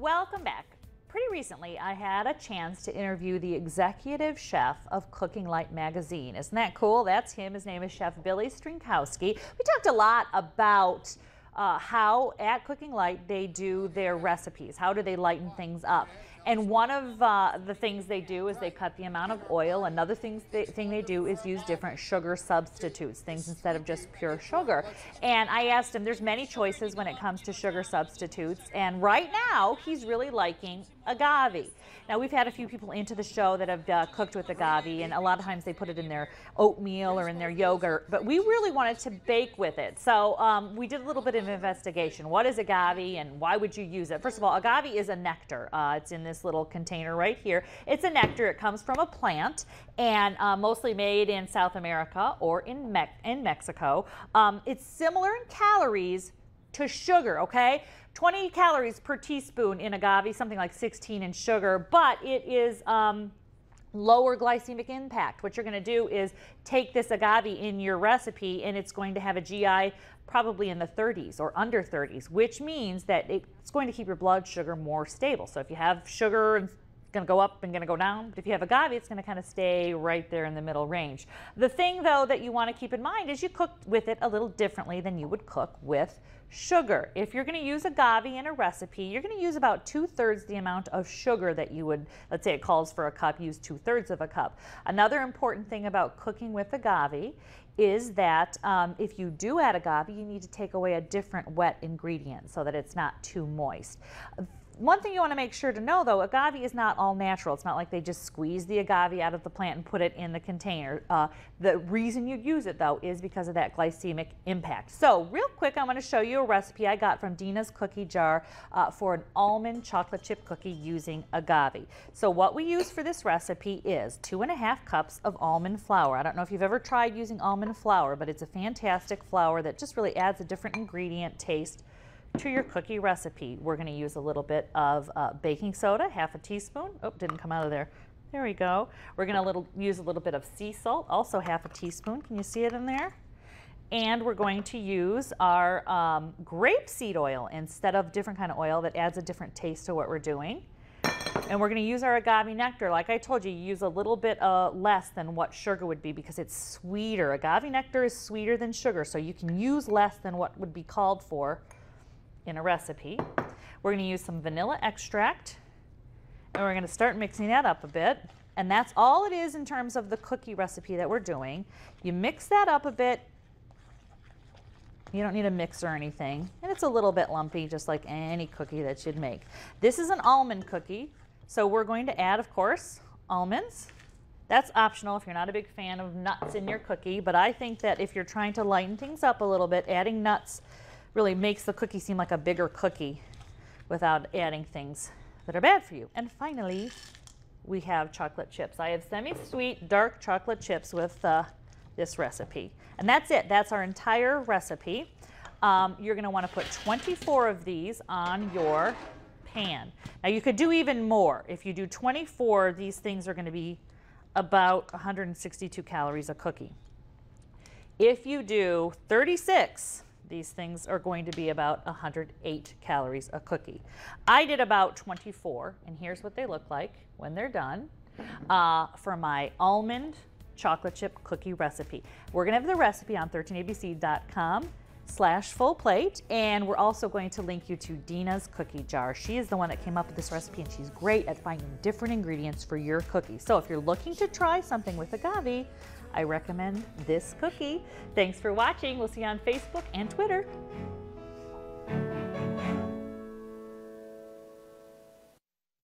Welcome back. Pretty recently, I had a chance to interview the executive chef of Cooking Light magazine. Isn't that cool? That's him. His name is Chef Billy Strinkowski. We talked a lot about how at Cooking Light they do their recipes. How do they lighten things up? And one of the things they do is they cut the amount of oil. Another thing they do is use different sugar substitutes, things instead of just pure sugar. And I asked him, there's many choices when it comes to sugar substitutes. And right now, he's really liking agave. Now, we've had a few people into the show that have cooked with agave, and a lot of times they put it in their oatmeal or in their yogurt, but we really wanted to bake with it. So we did a little bit of investigation. What is agave and why would you use it? First of all, agave is a nectar. It's in this little container right here. It's a nectar. It comes from a plant and mostly made in South America or in Mexico. It's similar in calories to sugar, okay? 20 calories per teaspoon in agave, something like 16 in sugar, but it is lower glycemic impact. What you're going to do is take this agave in your recipe and it's going to have a GI probably in the 30s or under 30s, which means that it's going to keep your blood sugar more stable. So if you have sugar, it's going to go up and going to go down. But if you have agave, it's going to kind of stay right there in the middle range. The thing, though, that you want to keep in mind is you cook with it a little differently than you would cook with sugar. If you're going to use agave in a recipe, you're going to use about 2/3 the amount of sugar that you would, let's say it calls for a cup, use 2/3 of a cup. Another important thing about cooking with agave is that if you do add agave, you need to take away a different wet ingredient so that it's not too moist. One thing you want to make sure to know, though, agave is not all natural. It's not like they just squeeze the agave out of the plant and put it in the container. The reason you'd use it, though, is because of that glycemic impact. So real quick, I'm going to show you a recipe I got from Dina's Cookie Jar for an almond chocolate chip cookie using agave. So what we use for this recipe is 2½ cups of almond flour. I don't know if you've ever tried using almond flour, but it's a fantastic flour that just really adds a different ingredient taste to your cookie recipe. We're going to use a little bit of baking soda, 1/2 teaspoon. Oh, didn't come out of there. There we go. We're going to use a little bit of sea salt, also 1/2 teaspoon. Can you see it in there? And we're going to use our grapeseed oil instead of different kind of oil that adds a different taste to what we're doing. And we're going to use our agave nectar. Like I told you, you use a little bit less than what sugar would be because it's sweeter. Agave nectar is sweeter than sugar, so you can use less than what would be called for in a recipe. We're going to use some vanilla extract and we're going to start mixing that up a bit. And that's all it is in terms of the cookie recipe that we're doing. You mix that up a bit. You don't need a mix or anything. And it's a little bit lumpy, just like any cookie that you'd make. This is an almond cookie, so we're going to add, of course, almonds. That's optional if you're not a big fan of nuts in your cookie, but I think that if you're trying to lighten things up a little bit, adding nuts really makes the cookie seem like a bigger cookie without adding things that are bad for you. And finally, we have chocolate chips. I have semi-sweet dark chocolate chips with this recipe. And that's it. That's our entire recipe. You're going to want to put 24 of these on your pan. Now you could do even more. If you do 24, these things are going to be about 162 calories a cookie. If you do 36, these things are going to be about 108 calories a cookie. I did about 24, and here's what they look like when they're done for my almond chocolate chip cookie recipe. We're going to have the recipe on 13abc.com/full-plate, and we're also going to link you to Dina's Cookie Jar. She is the one that came up with this recipe, and she's great at finding different ingredients for your cookies. So if you're looking to try something with agave, I recommend this cookie. Thanks for watching. We'll see you on Facebook and Twitter.